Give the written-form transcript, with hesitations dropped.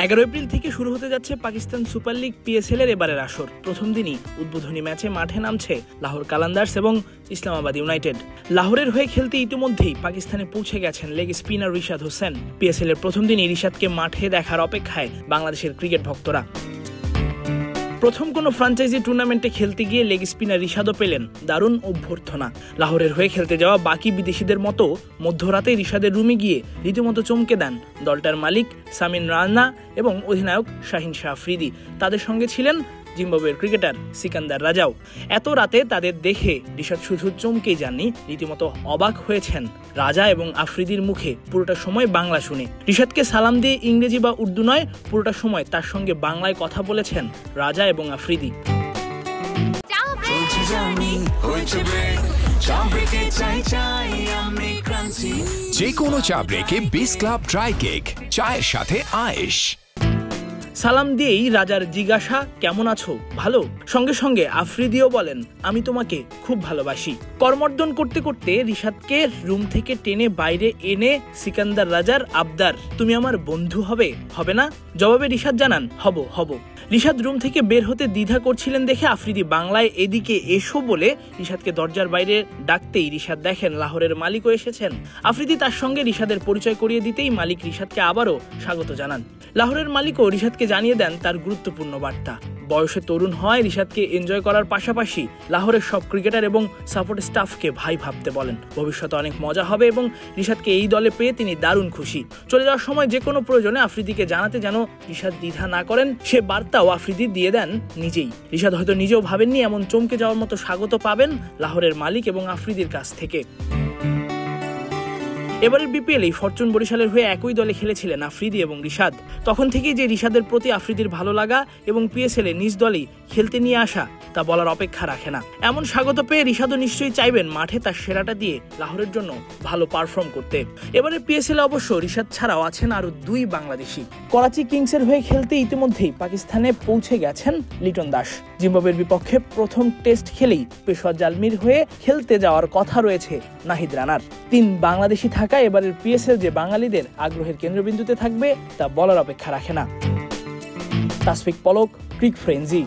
11 April থেকে শুরু হতে যাচ্ছে পাকিস্তান সুপার লিগ PSL এর এবারের আসর। প্রথম দিনই উদ্বোধনী ম্যাচে মাঠে নামছে লাহোর কালান্দার্স এবং ইসলামাবাদ ইউনাইটেড। লাহোরের হয়ে খেলতে ইতিমধ্যেই পাকিস্তানে পৌঁছে গেছেন leg spinner Rishad Hossain. PSL এর প্রথম দিনই রিশাদকে মাঠে দেখার অপেক্ষায় বাংলাদেশের ক্রিকেট ভক্তরা। প্রথম কোনো ফ্র্যাঞ্চাইজি টুর্নামেন্টে খেলতে গিয়ে লেগ স্পিনার রিশাদও পেলেন দারুণ অভ্যর্থনা। লাহোরের হয়ে খেলতে যাওয়া বাকি বিদেশিদের মতো মধ্যরাতে রিশাদের রুমে গিয়ে রীতিমতো চমকে দেন দলটার মালিক সামিন রানা এবং অধিনায়ক শাহিন শাহ আফ্রিদি। তাদের সঙ্গে ছিলেন জিম্বাবুয়ের ক্রিকেটার সিকান্দার রাজাও। এত রাতে তাদের দেখে রিশাদ শুধু চমকেই যাননি, রীতিমতো অবাক হয়েছেন রাজা এবং আফ্রিদির মুখে পুরোটা সময় বাংলা শুনে। রিশাদকে সালাম দিয়ে ইংরেজি বা উর্দু নয়, পুরোটা সময় তার সঙ্গে বাংলায় কথা বলেছেন রাজা এবং আফ্রিদি। যে কোনো চা ব্রেকে বিস ক্লাব ড্রাই কেক, চায়ের সাথে আয়েশ। সালাম দিয়েই রাজার জিজ্ঞাসা কেমন আছো, ভালো। সঙ্গে সঙ্গে আফ্রিদিও বলেন আমি তোমাকে খুব ভালোবাসি। করমর্দন করতে করতে রিশাদকে রুম থেকে টেনে বাইরে এনে সিকান্দার রাজার আবদার, তুমি আমার বন্ধু হবে, হবে না? জবাবে রিশাদ জানান হব। রিশাদ রুম থেকে বের হতে দ্বিধা করছিলেন দেখে আফ্রিদি বাংলায় এদিকে এসো বলে রিশাদকে দরজার বাইরে ডাকতেই রিশাদ দেখেন লাহোরের মালিকও এসেছেন। আফ্রিদি তার সঙ্গে রিশাদের পরিচয় করিয়ে দিতেই মালিক রিশাদকে আবারও স্বাগত জানান। লাহোরের মালিকও রিশাদকে জানিয়ে দেন তার গুরুত্বপূর্ণ বার্তা। বয়সে তরুণ হয় রিশাদকে এনজয় করার পাশাপাশি লাহোরের সব ক্রিকেটার এবং সাপোর্ট স্টাফকে ভাই ভাবতে বলেন। ভবিষ্যতে অনেক মজা হবে এবং রিশাদকে এই দলে পেয়ে তিনি দারুণ খুশি। চলে যাওয়ার সময় যে কোনো প্রয়োজনে আফ্রিদিকে জানাতে যেন রিশাদ দ্বিধা না করেন, সে বার্তাও আফ্রিদি দিয়ে দেন নিজেই। রিশাদ হয়তো নিজেও ভাবেননি এমন চমকে যাওয়ার মতো স্বাগত পাবেন লাহোরের মালিক এবং আফ্রিদির কাছ থেকে। এবারের BPL এই ফরচুন বরিশালের হয়ে একই দলে খেলেছিলেন আফ্রিদি এবং রিশাদ। তখন থেকেই যে রিশাদের প্রতি আফ্রিদির ভালো লাগা এবং PSL এ নিজ দলেই খেলতে নিয়ে আসা তা বলার অপেক্ষা রাখে না। এমন স্বাগত পেয়ে রিশাদও নিশ্চয়ই চাইবেন মাঠে তার সেরাটা দিয়ে লাহোরের জন্য ভালো পারফর্ম করতে। এবারে PSL এ অবশ্য রিশাদ ছাড়াও আছেন আরো দুই বাংলাদেশি। করাচি কিংসের হয়ে খেলতে ইতিমধ্যেই পাকিস্তানে পৌঁছে গেছেন লিটন দাস। জিম্বাবুয়ের বিপক্ষে প্রথম টেস্ট খেলেই পেশোয়ার জালমির হয়ে খেলতে যাওয়ার কথা রয়েছে নাহিদ রানার। 3 বাংলাদেশি থাকা এবারের PSL যে বাঙালিদের আগ্রহের কেন্দ্রবিন্দুতে থাকবে তা বলার অপেক্ষা রাখে না। তাসফিক পলক, ক্রিক ফ্রেঞ্জি।